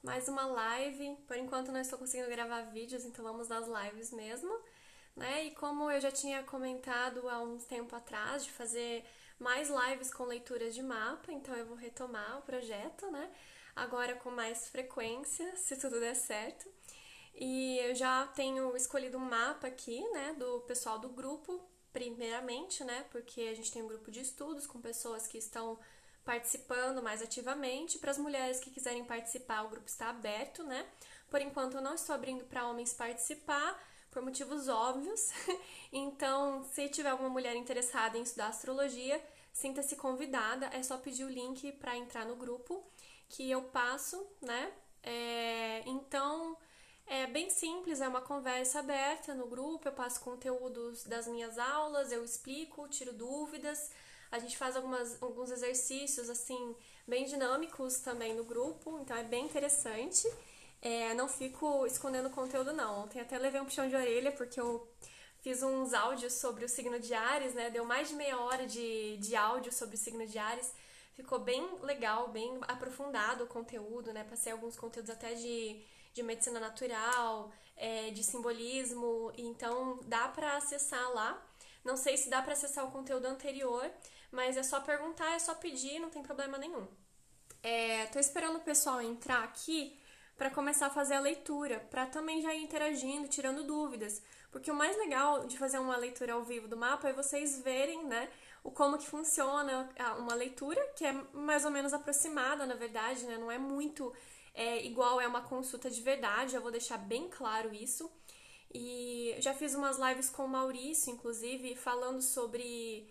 mais uma live. Por enquanto não estou conseguindo gravar vídeos, então vamos das lives mesmo, né? E como eu já tinha comentado há um tempo atrás de fazer mais lives com leituras de mapa, então eu vou retomar o projeto, né? Agora com mais frequência, se tudo der certo. E eu já tenho escolhido um mapa aqui, né, do pessoal do grupo, primeiramente, né, porque a gente tem um grupo de estudos com pessoas que estão participando mais ativamente. Para as mulheres que quiserem participar, o grupo está aberto, né? Por enquanto eu não estou abrindo para homens participar, por motivos óbvios. Então, se tiver alguma mulher interessada em estudar astrologia, sinta-se convidada, é só pedir o link para entrar no grupo que eu passo, né? Então, é bem simples, é uma conversa aberta no grupo, eu passo conteúdos das minhas aulas, eu explico, tiro dúvidas, a gente faz alguns exercícios, assim, bem dinâmicos também no grupo, então é bem interessante. Não fico escondendo conteúdo, não. Ontem até levei um puxão de orelha, porque eu fiz uns áudios sobre o signo de Áries, né? Deu mais de meia hora de áudio sobre o signo de Áries. Ficou bem legal, bem aprofundado o conteúdo, né? Passei alguns conteúdos até de medicina natural, de simbolismo, então dá pra acessar lá. Não sei se dá pra acessar o conteúdo anterior, mas é só perguntar, é só pedir, não tem problema nenhum. Tô esperando o pessoal entrar aqui para começar a fazer a leitura, para também já ir interagindo, tirando dúvidas. Porque o mais legal de fazer uma leitura ao vivo do mapa é vocês verem, né, o como que funciona uma leitura, que é mais ou menos aproximada, na verdade, né, não é muito igual é uma consulta de verdade, eu vou deixar bem claro isso. E já fiz umas lives com o Maurício, inclusive, falando sobre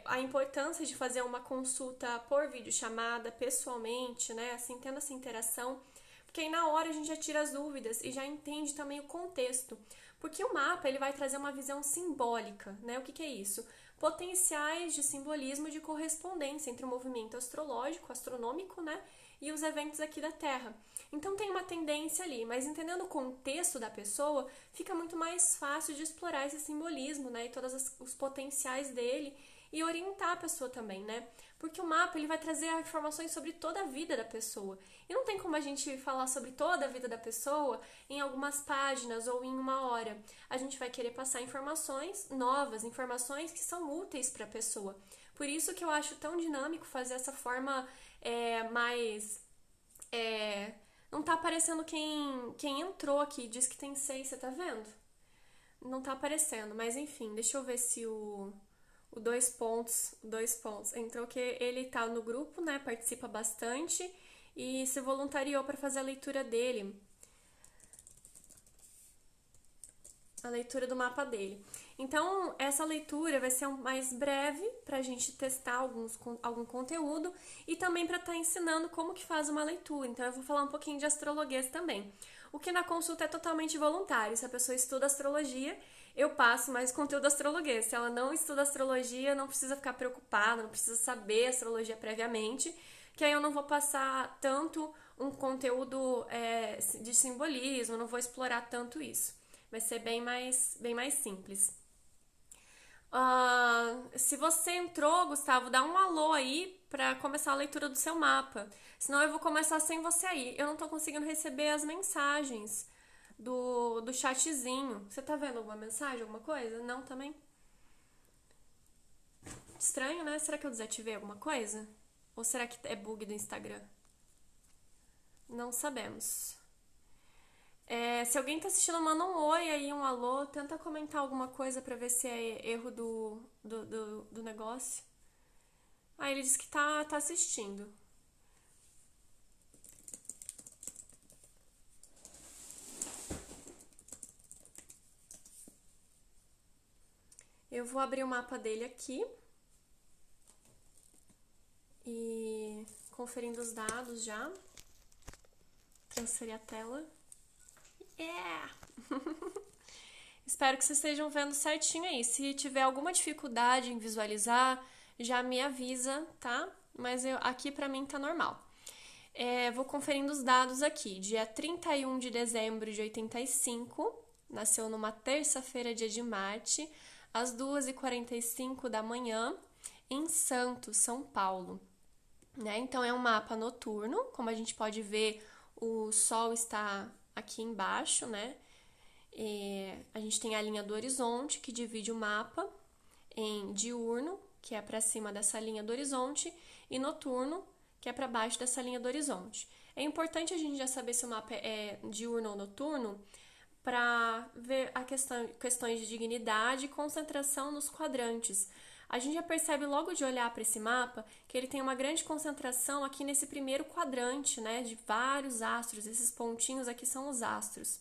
a importância de fazer uma consulta por videochamada, pessoalmente, né? Assim, tendo essa interação. Porque aí na hora a gente já tira as dúvidas e já entende também o contexto. Porque o mapa ele vai trazer uma visão simbólica, né? O que é isso? Potenciais de simbolismo de correspondência entre o movimento astrológico, astronômico, né? E os eventos aqui da Terra. Então tem uma tendência ali, mas entendendo o contexto da pessoa, fica muito mais fácil de explorar esse simbolismo, né? E todos os potenciais dele e orientar a pessoa também, né? Porque o mapa ele vai trazer informações sobre toda a vida da pessoa. E não tem como a gente falar sobre toda a vida da pessoa em algumas páginas ou em uma hora. A gente vai querer passar informações novas, informações que são úteis para a pessoa. Por isso que eu acho tão dinâmico fazer essa forma mais. É, não tá aparecendo quem entrou aqui. Diz que tem 6, você tá vendo? Não tá aparecendo, mas enfim, deixa eu ver se o dois pontos, entrou que ele tá no grupo, né? Participa bastante e se voluntariou para fazer a leitura dele, a leitura do mapa dele. Então, essa leitura vai ser mais breve para a gente testar algum conteúdo e também para estar ensinando como que faz uma leitura. Então, eu vou falar um pouquinho de astrologuês também. O que na consulta é totalmente voluntário. Se a pessoa estuda astrologia, eu passo mais conteúdo astrologuês. Se ela não estuda astrologia, não precisa ficar preocupada, não precisa saber astrologia previamente, que aí eu não vou passar tanto um conteúdo de simbolismo, não vou explorar tanto isso. Vai ser bem mais simples. Se você entrou, Gustavo, dá um alô aí para começar a leitura do seu mapa. Senão eu vou começar sem você aí. Eu não tô conseguindo receber as mensagens do chatzinho. Você tá vendo alguma mensagem, alguma coisa? Não também? Estranho, né? Será que eu desativei alguma coisa? Ou será que é bug do Instagram? Não sabemos. Se alguém tá assistindo, manda um oi aí, um alô. Tenta comentar alguma coisa pra ver se é erro do negócio. Ah, ele disse que tá assistindo. Eu vou abrir o mapa dele aqui e conferindo os dados já. Transferir a tela. Yeah! Espero que vocês estejam vendo certinho aí. Se tiver alguma dificuldade em visualizar, já me avisa, tá? Mas aqui pra mim tá normal. Vou conferindo os dados aqui. Dia 31 de dezembro de 85, nasceu numa terça-feira, dia de Marte, às 2h45 da manhã, em Santos, São Paulo. Né? Então é um mapa noturno, como a gente pode ver, o Sol está aqui embaixo, né? A gente tem a linha do horizonte, que divide o mapa em diurno, que é para cima dessa linha do horizonte, e noturno, que é para baixo dessa linha do horizonte. É importante a gente já saber se o mapa é diurno ou noturno, para ver questões de dignidade e concentração nos quadrantes. A gente já percebe logo de olhar para esse mapa que ele tem uma grande concentração aqui nesse primeiro quadrante, né, de vários astros. Esses pontinhos aqui são os astros.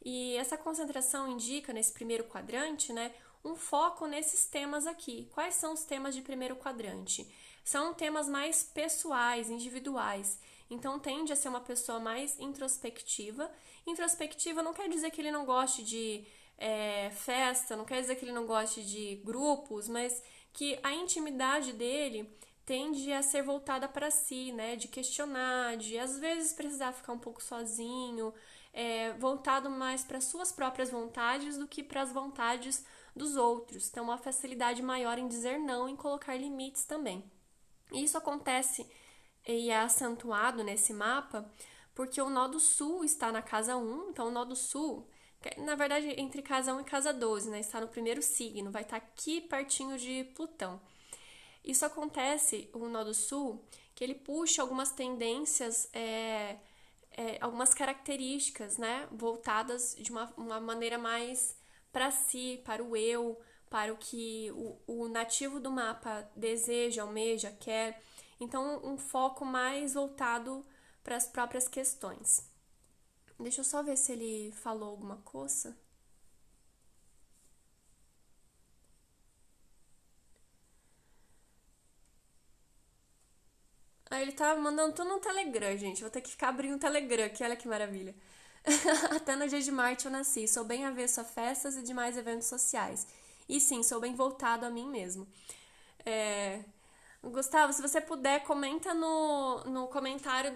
E essa concentração indica, nesse primeiro quadrante, né, um foco nesses temas aqui. Quais são os temas de primeiro quadrante? São temas mais pessoais, individuais. Então, tende a ser uma pessoa mais introspectiva. Introspectiva não quer dizer que ele não goste de festa, não quer dizer que ele não goste de grupos, mas que a intimidade dele tende a ser voltada para si, né? De questionar, de às vezes precisar ficar um pouco sozinho, voltado mais para suas próprias vontades do que para as vontades dos outros. Então, uma facilidade maior em dizer não, em colocar limites também. E isso acontece e é acentuado nesse mapa porque o nó do sul está na casa 1, então o nó do sul, na verdade, entre casa 1 e casa 12, né, está no primeiro signo, vai estar aqui pertinho de Plutão. Isso acontece, o nó do sul, que ele puxa algumas tendências, algumas características, né, voltadas de uma maneira mais para si, para o eu, para o que o nativo do mapa deseja, almeja, quer. Então, um foco mais voltado para as próprias questões. Deixa eu só ver se ele falou alguma coisa. Ah, ele tá mandando tudo no Telegram, gente. Vou ter que ficar abrindo o Telegram aqui, olha que maravilha. Até no dia de Marte eu nasci. Sou bem avesso a festas e demais eventos sociais. E sim, sou bem voltado a mim mesmo. É... Gustavo, se você puder, comenta no comentário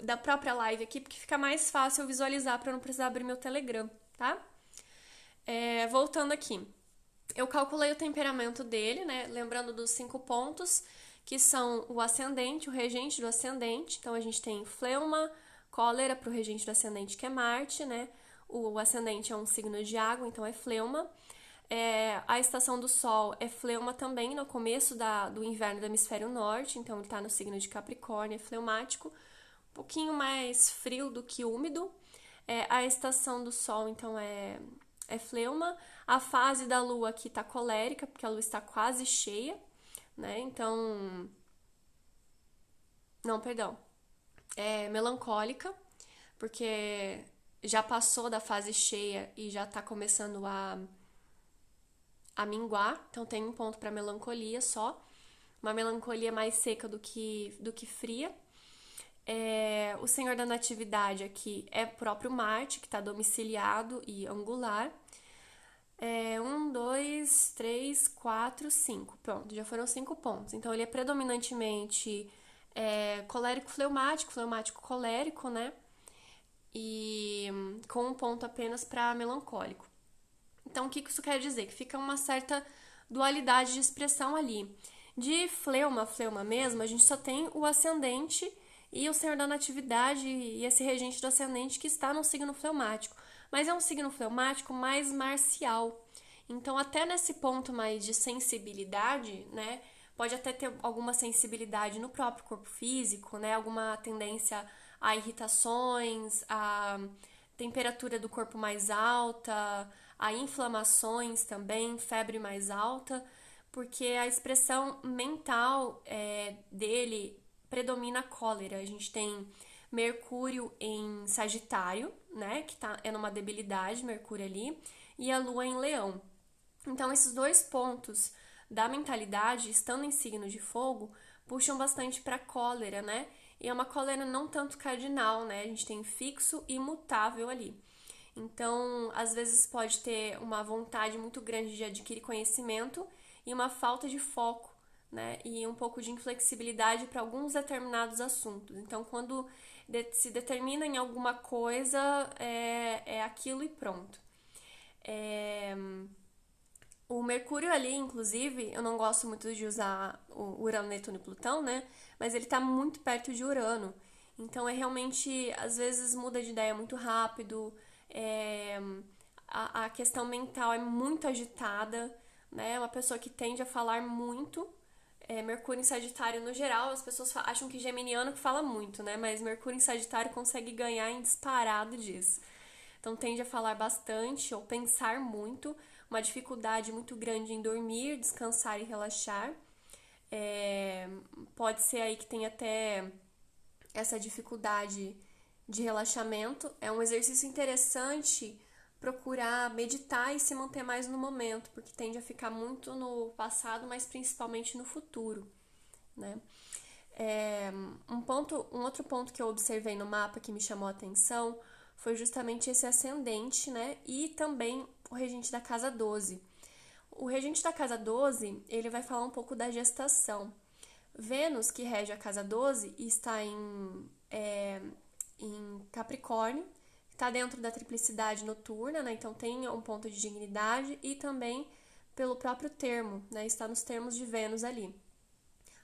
da própria live aqui, porque fica mais fácil eu visualizar para eu não precisar abrir meu Telegram, tá? Voltando aqui. Eu calculei o temperamento dele, né? Lembrando dos 5 pontos, que são o ascendente, o regente do ascendente. Então, a gente tem fleuma, cólera para o regente do ascendente, que é Marte, né? O ascendente é um signo de água, então é fleuma. A estação do Sol é fleuma também, no começo do inverno do hemisfério norte, então ele está no signo de Capricórnio, é fleumático, um pouquinho mais frio do que úmido. A estação do Sol, então, é fleuma. A fase da Lua aqui está colérica, porque a Lua está quase cheia, né? Então, não, perdão, é melancólica, porque já passou da fase cheia e já está começando a minguar, então tem um ponto para melancolia só, uma melancolia mais seca do que fria. O Senhor da Natividade aqui é o próprio Marte, que está domiciliado e angular. 1, 2, 3, 4, 5. Pronto, já foram 5 pontos. Então, ele é predominantemente colérico fleumático, fleumático colérico, né? E com um ponto apenas para melancólico. Então, o que isso quer dizer? Que fica uma certa dualidade de expressão ali. De fleuma mesmo, a gente só tem o ascendente e o Senhor da Natividade e esse regente do ascendente que está no signo fleumático. Mas é um signo fleumático mais marcial. Então, até nesse ponto mais de sensibilidade, né? Pode até ter alguma sensibilidade no próprio corpo físico, né? Alguma tendência a irritações, a temperatura do corpo mais alta, a inflamações também, febre mais alta, porque a expressão mental dele predomina a cólera. A gente tem Mercúrio em Sagitário, né, que é numa debilidade, Mercúrio ali, e a Lua em Leão. Então, esses 2 pontos da mentalidade, estando em signo de fogo, puxam bastante para cólera, né? E é uma cólera não tanto cardinal, né? A gente tem fixo e mutável ali. Então, às vezes pode ter uma vontade muito grande de adquirir conhecimento e uma falta de foco, né? E um pouco de inflexibilidade para alguns determinados assuntos. Então, quando se determina em alguma coisa, é aquilo e pronto. O Mercúrio ali, inclusive, eu não gosto muito de usar o Urano, Netuno e Plutão, né? Mas ele tá muito perto de Urano. Então é realmente, às vezes muda de ideia muito rápido, é, a questão mental é muito agitada, né? Uma pessoa que tende a falar muito. Mercúrio em Sagitário, no geral, as pessoas acham que geminiano que fala muito, né? Mas Mercúrio em Sagitário consegue ganhar em disparado disso. Então tende a falar bastante ou pensar muito, uma dificuldade muito grande em dormir, descansar e relaxar. É, pode ser aí que tem até essa dificuldade de relaxamento. É um exercício interessante procurar meditar e se manter mais no momento, porque tende a ficar muito no passado, mas principalmente no futuro, né? Um outro ponto que eu observei no mapa que me chamou a atenção foi justamente esse ascendente, né? E também o regente da casa 12. O regente da casa 12, ele vai falar um pouco da gestação. Vênus, que rege a casa 12, está em Capricórnio, está dentro da triplicidade noturna, né? Então tem um ponto de dignidade e também pelo próprio termo, né? Está nos termos de Vênus ali.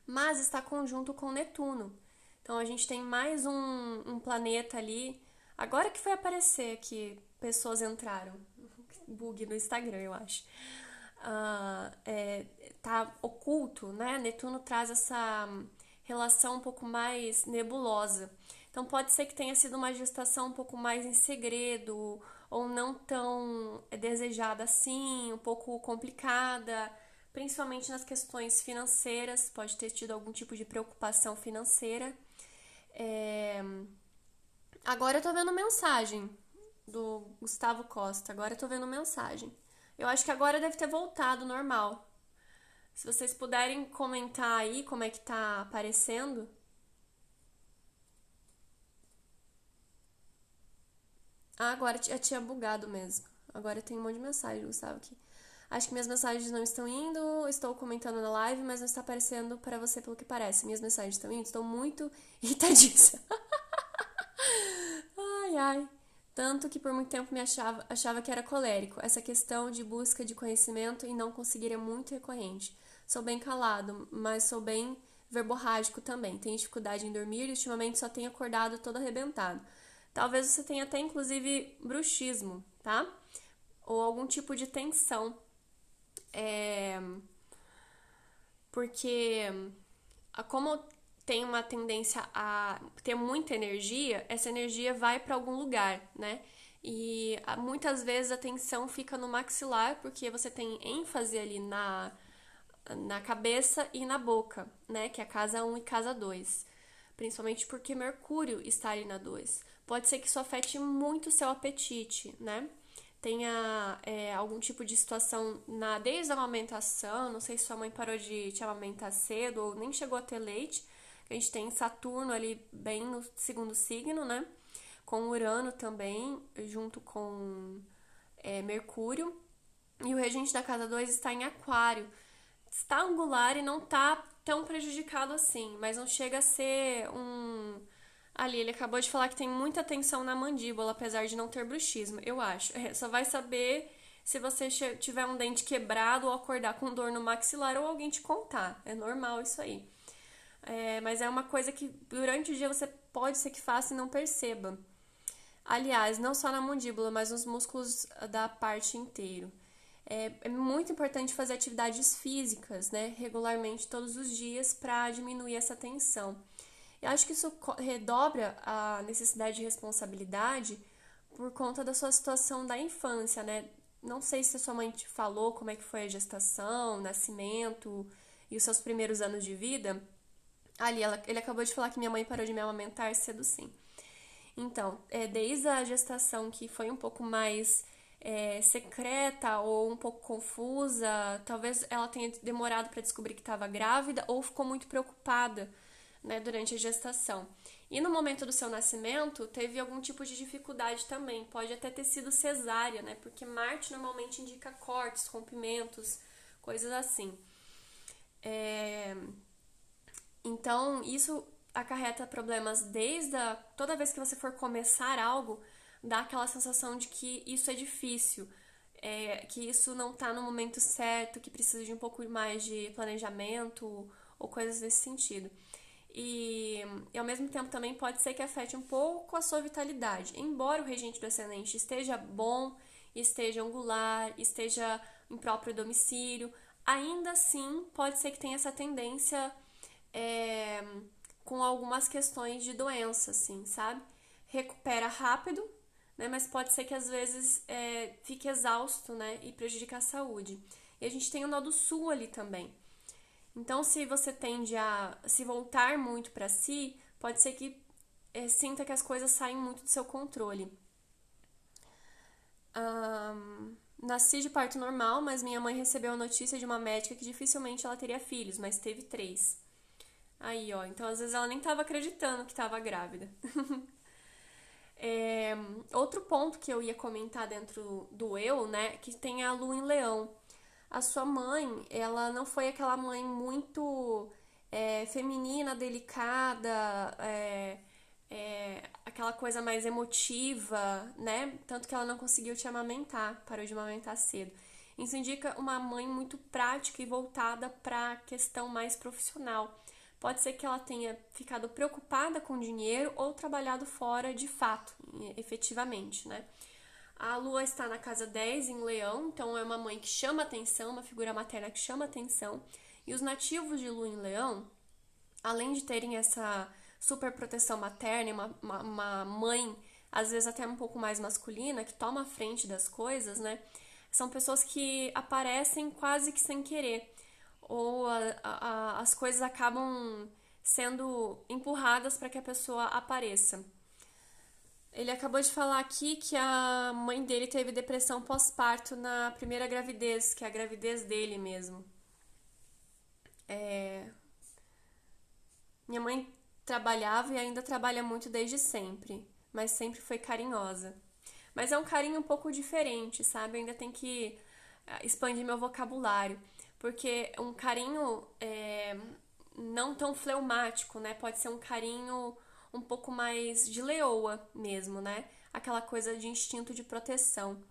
Mas está conjunto com Netuno. Então a gente tem mais um planeta ali. Agora que foi aparecer que pessoas entraram. Bug no Instagram, eu acho. Tá oculto, né? Netuno traz essa relação um pouco mais nebulosa. Então pode ser que tenha sido uma gestação um pouco mais em segredo, ou não tão desejada assim, um pouco complicada, principalmente nas questões financeiras, pode ter tido algum tipo de preocupação financeira. É... Agora eu tô vendo mensagem do Gustavo Costa, agora eu tô vendo mensagem. Eu acho que agora deve ter voltado normal. Se vocês puderem comentar aí como é que tá aparecendo. Ah, agora já tinha bugado mesmo. Agora tem um monte de mensagem, Gustavo, aqui. Acho que minhas mensagens não estão indo, estou comentando na live, mas não está aparecendo para você pelo que parece. Minhas mensagens estão indo, estou muito irritadiça. Ai, ai. Tanto que por muito tempo achava que era colérico. Essa questão de busca de conhecimento e não conseguir é muito recorrente. Sou bem calado, mas sou bem verborrágico também. Tenho dificuldade em dormir e ultimamente só tenho acordado todo arrebentado. Talvez você tenha até inclusive bruxismo, tá? Ou algum tipo de tensão. É... Porque como tem uma tendência a ter muita energia, essa energia vai para algum lugar, né? E muitas vezes a tensão fica no maxilar, porque você tem ênfase ali na cabeça e na boca, né? Que é a casa 1 e casa 2. Principalmente porque Mercúrio está ali na 2. Pode ser que isso afete muito o seu apetite, né? Tenha algum tipo de situação desde a amamentação, não sei se sua mãe parou de te amamentar cedo ou nem chegou a ter leite. A gente tem Saturno ali bem no segundo signo, né? Com Urano também, junto com Mercúrio. E o regente da casa 2 está em Aquário. Está angular e não está tão prejudicado assim, mas não chega a ser um. Ali, ele acabou de falar que tem muita tensão na mandíbula, apesar de não ter bruxismo, eu acho. Só vai saber se você tiver um dente quebrado ou acordar com dor no maxilar ou alguém te contar. É normal isso aí. Mas é uma coisa que durante o dia você pode ser que faça e não perceba. Aliás, não só na mandíbula, mas nos músculos da parte inteira. É muito importante fazer atividades físicas, né, regularmente todos os dias para diminuir essa tensão. Eu acho que isso redobra a necessidade de responsabilidade por conta da sua situação da infância, né? Não sei se a sua mãe te falou como é que foi a gestação, o nascimento e os seus primeiros anos de vida. Ali, ele acabou de falar que minha mãe parou de me amamentar cedo, sim. Então, desde a gestação que foi um pouco mais secreta ou um pouco confusa, talvez ela tenha demorado para descobrir que estava grávida ou ficou muito preocupada, né, durante a gestação. E no momento do seu nascimento, teve algum tipo de dificuldade também. Pode até ter sido cesárea, né? Porque Marte normalmente indica cortes, rompimentos, coisas assim. Então, isso acarreta problemas toda vez que você for começar algo, dá aquela sensação de que isso é difícil. que isso não tá no momento certo, que precisa de um pouco mais de planejamento ou coisas nesse sentido. E ao mesmo tempo também pode ser que afete um pouco a sua vitalidade. Embora o regente do ascendente esteja bom, esteja angular, esteja em próprio domicílio, ainda assim pode ser que tenha essa tendência com algumas questões de doença, assim, sabe? Recupera rápido, né? Mas pode ser que às vezes fique exausto, né? E prejudique a saúde. E a gente tem o nó do sul ali também. Então, se você tende a se voltar muito para si, pode ser que sinta que as coisas saem muito do seu controle. Nasci de parto normal, mas minha mãe recebeu a notícia de uma médica que dificilmente ela teria filhos, mas teve 3. Aí, ó, então às vezes ela nem estava acreditando que estava grávida. Outro ponto que eu ia comentar dentro do eu, né, que tem a lua em leão. A sua mãe, ela não foi aquela mãe muito feminina, delicada, aquela coisa mais emotiva, né? Tanto que ela não conseguiu te amamentar, parou de amamentar cedo. Isso indica uma mãe muito prática e voltada para a questão mais profissional. Pode ser que ela tenha ficado preocupada com o dinheiro ou trabalhado fora de fato, efetivamente, né? A lua está na casa 10 em Leão, então é uma mãe que chama atenção, uma figura materna que chama atenção. E os nativos de lua em Leão, além de terem essa super proteção materna, uma mãe, às vezes até um pouco mais masculina, que toma a frente das coisas, né? São pessoas que aparecem quase que sem querer. Ou as coisas acabam sendo empurradas para que a pessoa apareça. Ele acabou de falar aqui que a mãe dele teve depressão pós-parto na primeira gravidez, que é a gravidez dele mesmo. Minha mãe trabalhava e ainda trabalha muito desde sempre, mas sempre foi carinhosa. Mas é um carinho um pouco diferente, sabe? Eu ainda tem que expandir meu vocabulário, porque um carinho não tão fleumático, né? Pode ser um carinho um pouco mais de leoa mesmo, né? Aquela coisa de instinto de proteção.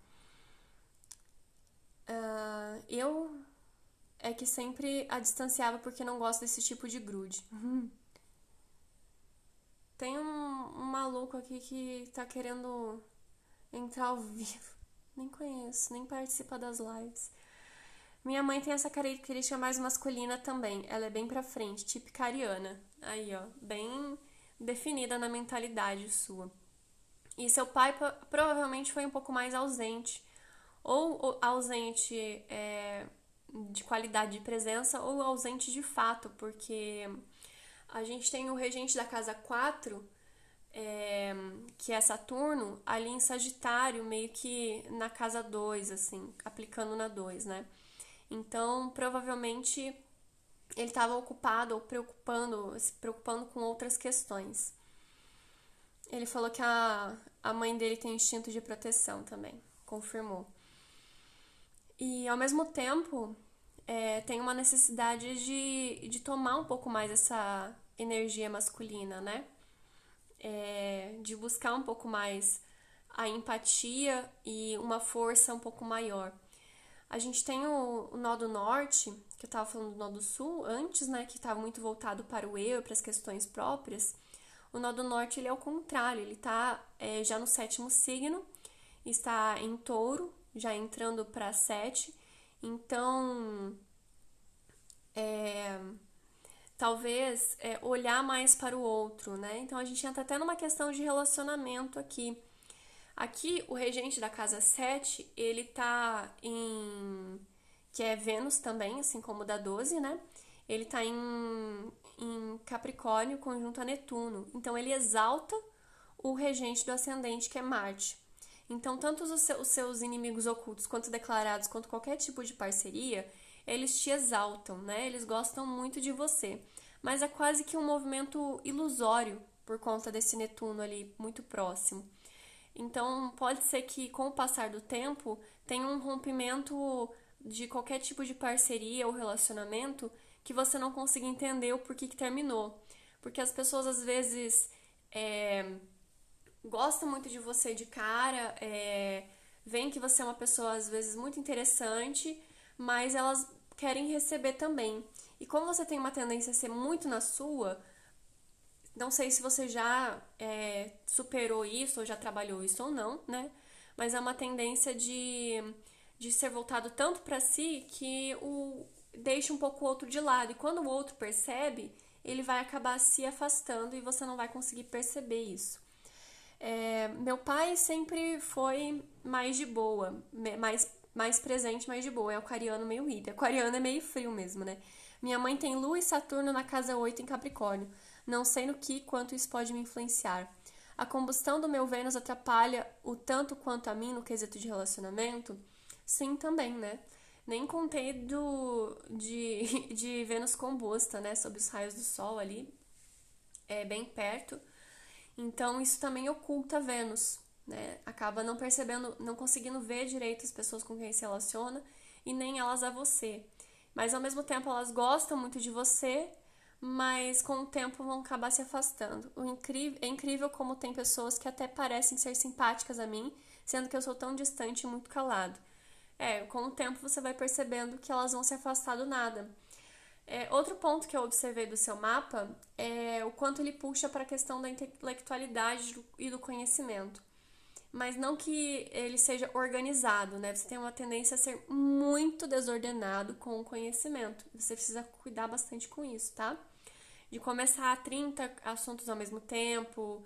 Eu é que sempre a distanciava porque não gosto desse tipo de grude. Tem um maluco aqui que tá querendo entrar ao vivo. Nem conheço, nem participa das lives. Minha mãe tem essa característica mais masculina também. Ela é bem pra frente, típica ariana. Aí, ó, bem definida na mentalidade sua. E seu pai provavelmente foi um pouco mais ausente. Ou ausente de qualidade de presença, ou ausente de fato, porque a gente tem o regente da casa 4, que é Saturno, ali em Sagitário, meio que na casa 2, assim, aplicando na 2, né? Então, provavelmente, ele estava ocupado ou se preocupando com outras questões. Ele falou que a mãe dele tem instinto de proteção também, confirmou. E, ao mesmo tempo, tem uma necessidade de tomar um pouco mais essa energia masculina, né? De buscar um pouco mais a empatia e uma força um pouco maior. A gente tem o nó do norte, que eu estava falando do nó do sul antes, né? Que estava muito voltado para o eu, para as questões próprias. O nó do norte, ele é o contrário, ele está já no 7º signo, está em touro, já entrando para 7. Então, talvez olhar mais para o outro, né? Então, a gente entra até numa questão de relacionamento aqui. Aqui, o regente da casa 7, ele tá em... que é Vênus também, assim como o da 12, né? Ele tá em Capricórnio, conjunto a Netuno. Então, ele exalta o regente do ascendente, que é Marte. Então, tanto os seus inimigos ocultos, quanto declarados, quanto qualquer tipo de parceria, eles te exaltam, né? Eles gostam muito de você. Mas é quase que um movimento ilusório por conta desse Netuno ali, muito próximo. Então, pode ser que com o passar do tempo tenha um rompimento de qualquer tipo de parceria ou relacionamento que você não consiga entender o porquê que terminou. Porque as pessoas às vezes gostam muito de você de cara, veem que você é uma pessoa, às vezes, muito interessante, mas elas querem receber também. E como você tem uma tendência a ser muito na sua, não sei se você já superou isso, ou já trabalhou isso ou não, né? Mas é uma tendência de ser voltado tanto para si que deixa um pouco o outro de lado. E quando o outro percebe, ele vai acabar se afastando e você não vai conseguir perceber isso. Meu pai sempre foi mais de boa, mais presente, mais de boa. É aquariano meio hippie. Aquariano é meio frio mesmo, né? Minha mãe tem Lua e Saturno na casa 8 em Capricórnio. Não sei no que quanto isso pode me influenciar. A combustão do meu Vênus atrapalha o tanto quanto a mim no quesito de relacionamento? Sim, também, né? Nem contei de Vênus combusta, né? Sob os raios do Sol ali, bem perto. Então, isso também oculta Vênus, né? Acaba não percebendo, não conseguindo ver direito as pessoas com quem se relaciona e nem elas a você. Mas, ao mesmo tempo, elas gostam muito de você, mas com o tempo vão acabar se afastando. É incrível como tem pessoas que até parecem ser simpáticas a mim, sendo que eu sou tão distante e muito calado. Com o tempo você vai percebendo que elas vão se afastar do nada. Outro ponto que eu observei do seu mapa é o quanto ele puxa para a questão da intelectualidade e do conhecimento. Mas não que ele seja organizado, né? Você tem uma tendência a ser muito desordenado com o conhecimento. Você precisa cuidar bastante com isso, tá? De começar 30 assuntos ao mesmo tempo,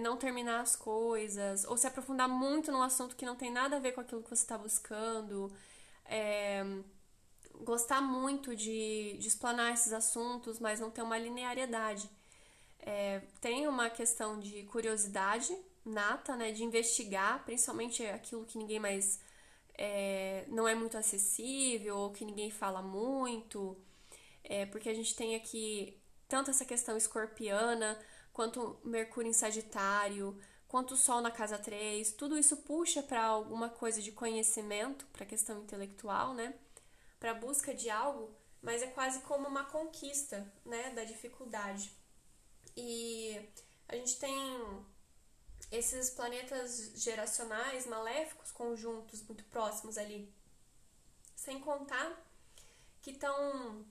não terminar as coisas, ou se aprofundar muito num assunto que não tem nada a ver com aquilo que você está buscando. Gostar muito de explanar esses assuntos, mas não ter uma linearidade. Tem uma questão de curiosidade nata, né, de investigar, principalmente aquilo que ninguém mais não é muito acessível ou que ninguém fala muito, porque a gente tem aqui tanto essa questão escorpiana, quanto Mercúrio em Sagitário, quanto o Sol na casa 3, tudo isso puxa para alguma coisa de conhecimento, para a questão intelectual, né? Para a busca de algo, mas é quase como uma conquista, né, da dificuldade. E a gente tem esses planetas geracionais maléficos conjuntos muito próximos ali, sem contar que estão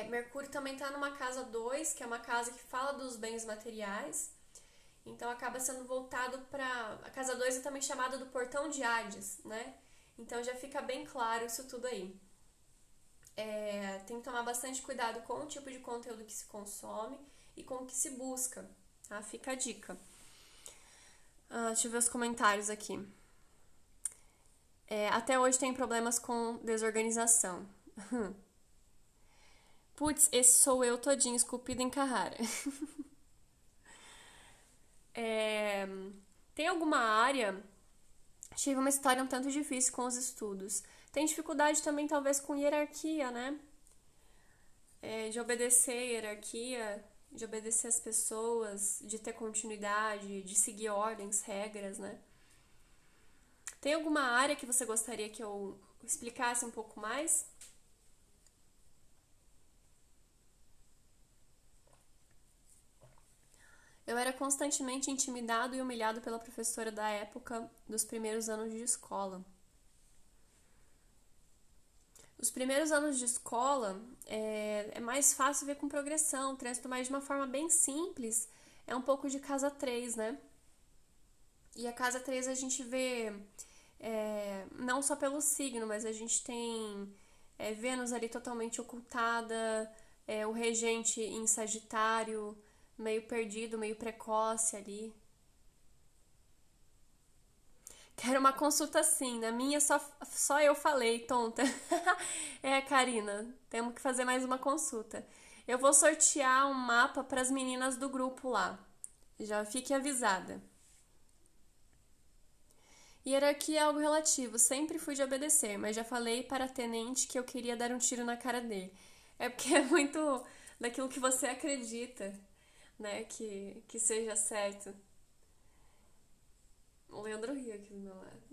Mercúrio também está numa casa 2, que é uma casa que fala dos bens materiais, então acaba sendo voltado para... A casa 2 é também chamada do portão de Hades, né? Então já fica bem claro isso tudo aí. Tem que tomar bastante cuidado com o tipo de conteúdo que se consome e com o que se busca, tá? Fica a dica. Deixa eu ver os comentários aqui. Até hoje tem problemas com desorganização. Putz, esse sou eu todinho esculpido em Carrara. Tem alguma área... Tive uma história um tanto difícil com os estudos. Tem dificuldade também, talvez, com hierarquia, né? De obedecer a hierarquia, de obedecer as pessoas, de ter continuidade, de seguir ordens, regras, né? Tem alguma área que você gostaria que eu explicasse um pouco mais? Eu era constantemente intimidado e humilhado pela professora da época dos primeiros anos de escola. Os primeiros anos de escola é mais fácil ver com progressão, trânsito, mas de uma forma bem simples, é um pouco de casa 3, né? E a casa 3 a gente vê não só pelo signo, mas a gente tem Vênus ali totalmente ocultada, o regente em Sagitário, meio perdido, meio precoce ali. Quero uma consulta sim, na minha só eu falei, tonta. Karina, temos que fazer mais uma consulta. Eu vou sortear um mapa para as meninas do grupo lá. Já fique avisada. Hierarquia é algo relativo, sempre fui de obedecer, mas já falei para a tenente que eu queria dar um tiro na cara dele. É porque é muito daquilo que você acredita, né, que seja certo. O Leandro ri aqui do meu lado.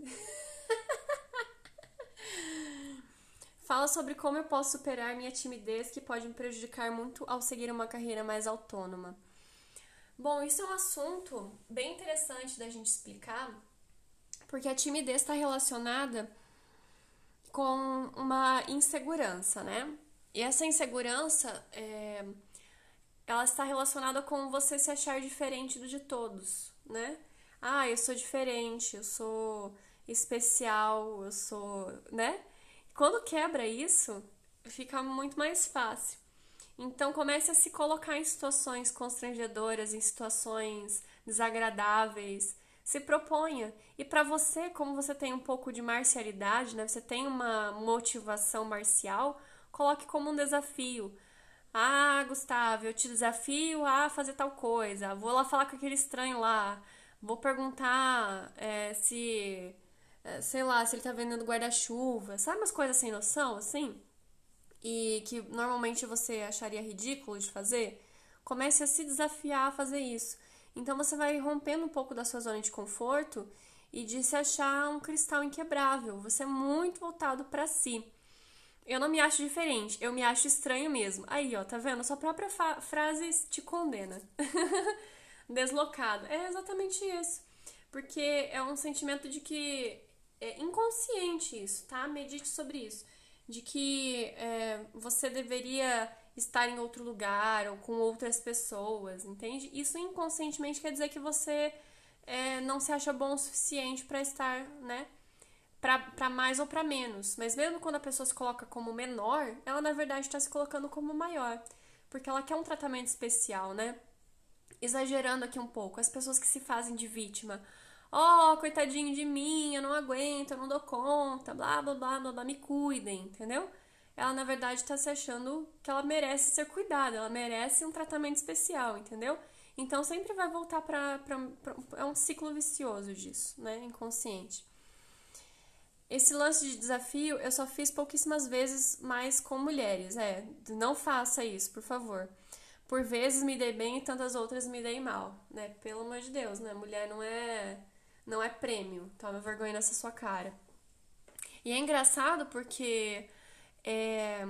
Fala sobre como eu posso superar minha timidez que pode me prejudicar muito ao seguir uma carreira mais autônoma. Bom, isso é um assunto bem interessante da gente explicar, Porque a timidez está relacionada com uma insegurança, né? E essa insegurança, ela está relacionada com você se achar diferente do de todos, né? Ah, eu sou diferente, eu sou especial, eu sou, né? Quando quebra isso, fica muito mais fácil. Então comece a se colocar em situações constrangedoras, em situações desagradáveis. Se proponha. E para você, como você tem um pouco de marcialidade, né? Você tem uma motivação marcial, coloque como um desafio. Ah, Gustavo, eu te desafio a fazer tal coisa. Vou lá falar com aquele estranho lá. Vou perguntar sei lá, se ele tá vendendo guarda-chuva. Sabe umas coisas sem noção, assim? E que normalmente você acharia ridículo de fazer? Comece a se desafiar a fazer isso. Então você vai rompendo um pouco da sua zona de conforto e de se achar um cristal inquebrável. Você é muito voltado para si. Eu não me acho diferente, eu me acho estranho mesmo. Aí, ó, tá vendo? Sua própria frase te condena. Deslocado. É exatamente isso. Porque é um sentimento de que é inconsciente isso, tá? Medite sobre isso. De que você deveria estar em outro lugar ou com outras pessoas, entende? Isso inconscientemente quer dizer que você não se acha bom o suficiente para estar, né? Para mais ou para menos. Mas mesmo quando a pessoa se coloca como menor, ela na verdade está se colocando como maior. Porque ela quer um tratamento especial, né? Exagerando aqui um pouco, as pessoas que se fazem de vítima. Oh, coitadinho de mim, eu não aguento, eu não dou conta, blá blá blá blá, blá, me cuidem, entendeu? Ela na verdade está se achando que ela merece ser cuidada, ela merece um tratamento especial, entendeu? Então sempre vai voltar para é um ciclo vicioso disso, né? Inconsciente. Esse lance de desafio eu só fiz pouquíssimas vezes mais com mulheres. Não faça isso, por favor. Por vezes me dei bem e tantas outras me dei mal, né? Pelo amor de Deus, né? Mulher não é prêmio. Toma vergonha nessa sua cara. E é engraçado porque é,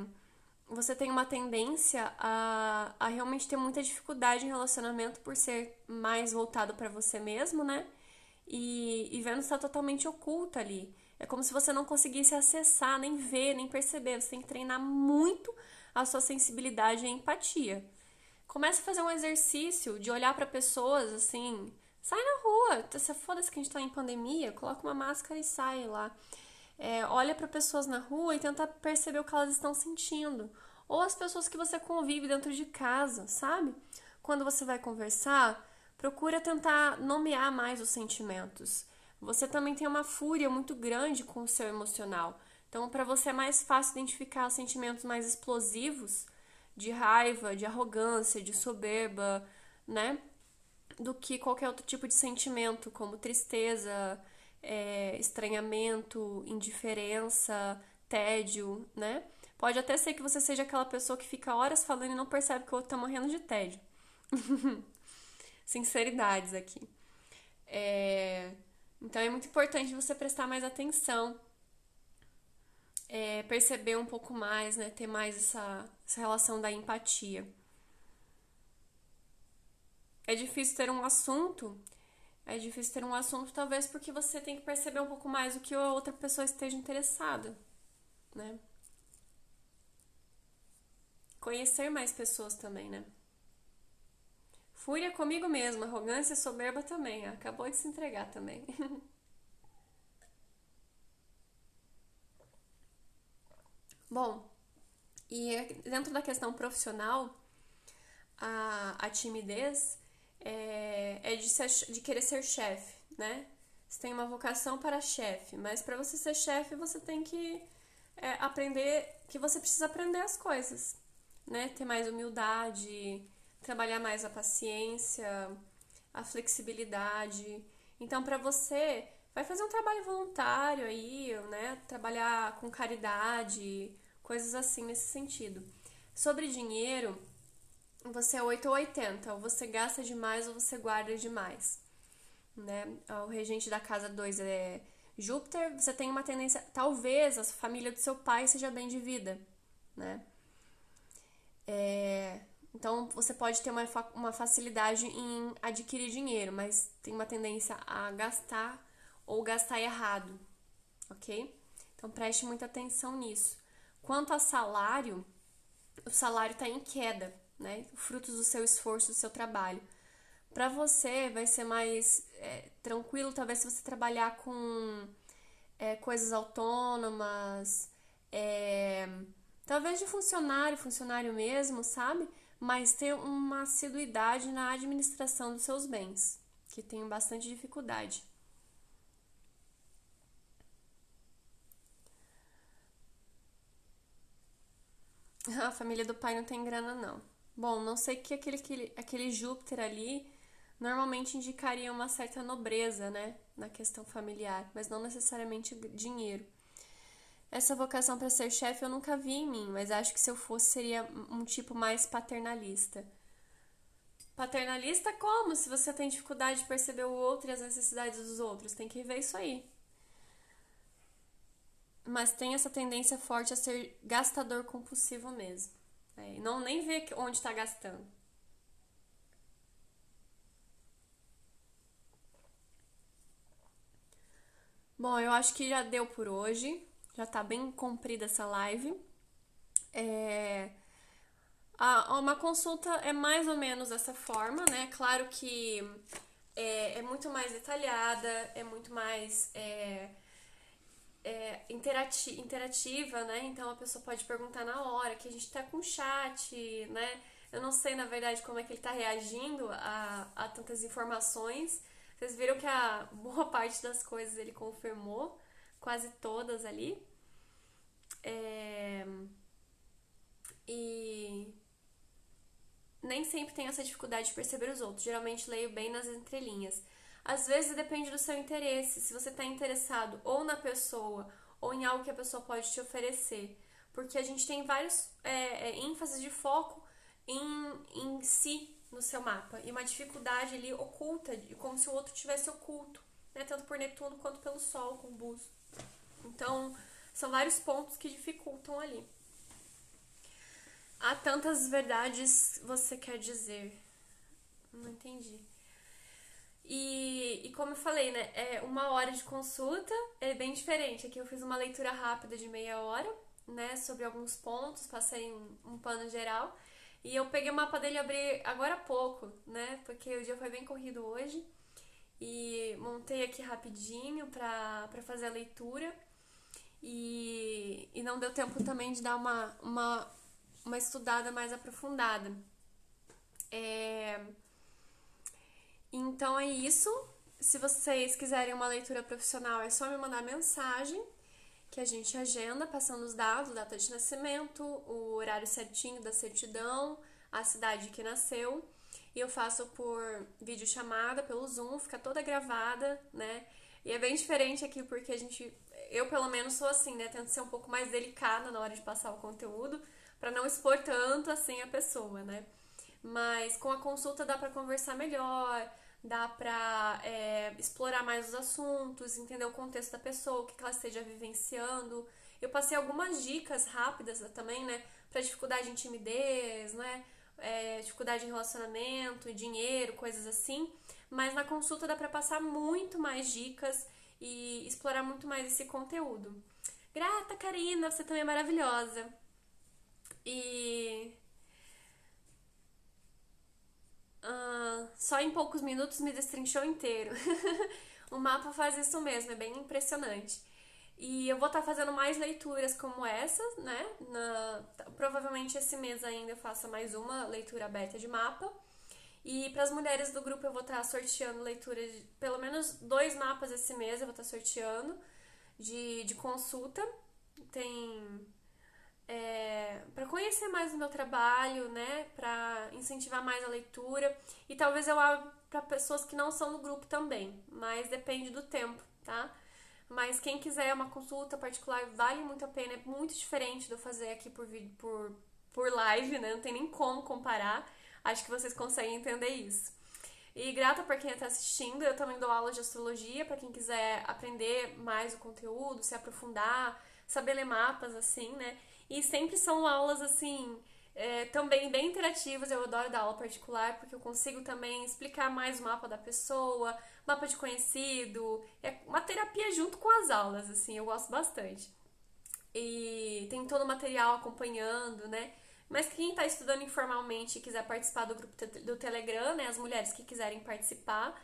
você tem uma tendência a realmente ter muita dificuldade em relacionamento por ser mais voltado para você mesmo, né? E Vênus está totalmente oculta ali. É como se você não conseguisse acessar, nem ver, nem perceber. Você tem que treinar muito a sua sensibilidade e empatia. Comece a fazer um exercício de olhar para pessoas assim. Sai na rua, se foda-se que a gente tá em pandemia, coloca uma máscara e sai lá. Olha para pessoas na rua e tenta perceber o que elas estão sentindo. Ou as pessoas que você convive dentro de casa, sabe? Quando você vai conversar, procura tentar nomear mais os sentimentos. Você também tem uma fúria muito grande com o seu emocional. Então, para você é mais fácil identificar sentimentos mais explosivos, de raiva, de arrogância, de soberba, né? Do que qualquer outro tipo de sentimento, como tristeza, estranhamento, indiferença, tédio, né? Pode até ser que você seja aquela pessoa que fica horas falando e não percebe que o outro tá morrendo de tédio. Sinceridades aqui. Então é muito importante você prestar mais atenção, perceber um pouco mais, né? Ter mais essa relação da empatia. É difícil ter um assunto. É difícil ter um assunto, talvez porque você tem que perceber um pouco mais o que a outra pessoa esteja interessada, né? Conhecer mais pessoas também, né? Fúria comigo mesma, arrogância, soberba também. Acabou de se entregar também. Bom, e dentro da questão profissional, a timidez de querer ser chefe, né? Você tem uma vocação para chefe, mas para você ser chefe você tem que aprender que você precisa aprender as coisas, né? Ter mais humildade, trabalhar mais a paciência, a flexibilidade. Então, para você, vai fazer um trabalho voluntário aí, né? Trabalhar com caridade, coisas assim nesse sentido. Sobre dinheiro, você é 8 ou 80, ou você gasta demais ou você guarda demais, né? O regente da casa 2 é Júpiter, você tem uma tendência, talvez a família do seu pai seja bem de vida, né? Então você pode ter uma facilidade em adquirir dinheiro, mas tem uma tendência a gastar ou gastar errado, ok? Então preste muita atenção nisso. Quanto a salário, o salário está em queda, né? Frutos do seu esforço, do seu trabalho. Para você vai ser mais tranquilo, talvez, se você trabalhar com coisas autônomas, talvez de funcionário mesmo, sabe? Mas ter uma assiduidade na administração dos seus bens, que tem bastante dificuldade. A família do pai não tem grana, não. Bom, não sei que aquele Júpiter ali normalmente indicaria uma certa nobreza, né? Na questão familiar, mas não necessariamente dinheiro. Essa vocação para ser chefe eu nunca vi em mim, mas acho que se eu fosse seria um tipo mais paternalista. Paternalista como? Se você tem dificuldade de perceber o outro e as necessidades dos outros, tem que ver isso aí. Mas tem essa tendência forte a ser gastador compulsivo mesmo. E não nem ver onde está gastando. Bom, eu acho que já deu por hoje. Já tá bem comprida essa live. É, uma consulta é mais ou menos dessa forma, né? Claro que é muito mais detalhada, é muito mais interativa, né? Então a pessoa pode perguntar na hora, que a gente tá com chat, né? Eu não sei, na verdade, como é que ele tá reagindo a tantas informações. Vocês viram que a boa parte das coisas ele confirmou, quase todas ali. É, E nem sempre tenho essa dificuldade de perceber os outros. Geralmente leio bem nas entrelinhas. Às vezes depende do seu interesse. Se você está interessado ou na pessoa ou em algo que a pessoa pode te oferecer. Porque a gente tem vários ênfases de foco em si no seu mapa. E uma dificuldade ali oculta, como se o outro tivesse oculto. Né? Tanto por Netuno quanto pelo Sol, com o Busto. Então, são vários pontos que dificultam ali. Há tantas verdades você quer dizer. Não entendi. E como eu falei, né? É 1 hora de consulta, é bem diferente. Aqui eu fiz uma leitura rápida de meia hora, né? Sobre alguns pontos, passei um pano geral. E eu peguei o mapa dele e abri agora há pouco, né? Porque o dia foi bem corrido hoje. E montei aqui rapidinho pra fazer a leitura. E não deu tempo também de dar uma estudada mais aprofundada. Então é isso. Se vocês quiserem uma leitura profissional, é só me mandar mensagem que a gente agenda, passando os dados, data de nascimento, o horário certinho da certidão, a cidade que nasceu. E eu faço por videochamada, pelo Zoom, fica toda gravada, né? E é bem diferente aqui porque eu pelo menos sou assim, né? Tento ser um pouco mais delicada na hora de passar o conteúdo, para não expor tanto assim a pessoa, né? Mas com a consulta dá para conversar melhor, dá para explorar mais os assuntos, entender o contexto da pessoa, o que ela esteja vivenciando. Eu passei algumas dicas rápidas também, né, para dificuldade em timidez, né, dificuldade em relacionamento, dinheiro, coisas assim. Mas na consulta dá para passar muito mais dicas e explorar muito mais esse conteúdo. Grata, Karina, você também é maravilhosa. E só em poucos minutos me destrinchou inteiro. O mapa faz isso mesmo, é bem impressionante. E eu vou estar fazendo mais leituras como essas, né? Provavelmente esse mês ainda eu faça mais uma leitura aberta de mapa. E para as mulheres do grupo eu vou estar sorteando leitura de pelo menos 2 mapas esse mês, eu vou estar sorteando de consulta. Tem para conhecer mais o meu trabalho, né, para incentivar mais a leitura e talvez eu abra para pessoas que não são do grupo também, mas depende do tempo, tá? Mas quem quiser uma consulta particular vale muito a pena, é muito diferente de eu fazer aqui por vídeo, por live, né? Não tem nem como comparar. Acho que vocês conseguem entender isso. E grata por quem está assistindo, eu também dou aula de astrologia para quem quiser aprender mais o conteúdo, se aprofundar, saber ler mapas, assim, né? E sempre são aulas, assim, Também bem interativos, eu adoro dar aula particular porque eu consigo também explicar mais o mapa da pessoa, mapa de conhecido, é uma terapia junto com as aulas, assim, eu gosto bastante. E tem todo o material acompanhando, né? Mas quem está estudando informalmente e quiser participar do grupo do Telegram, né? As mulheres que quiserem participar,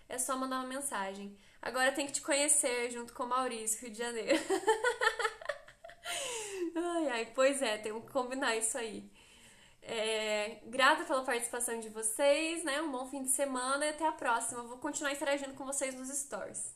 é só mandar uma mensagem. Agora tem que te conhecer junto com o Maurício, Rio de Janeiro. Ai, ai, pois é, temos que combinar isso aí. Grata pela participação de vocês, né? Um bom fim de semana e até a próxima. Eu vou continuar interagindo com vocês nos stories.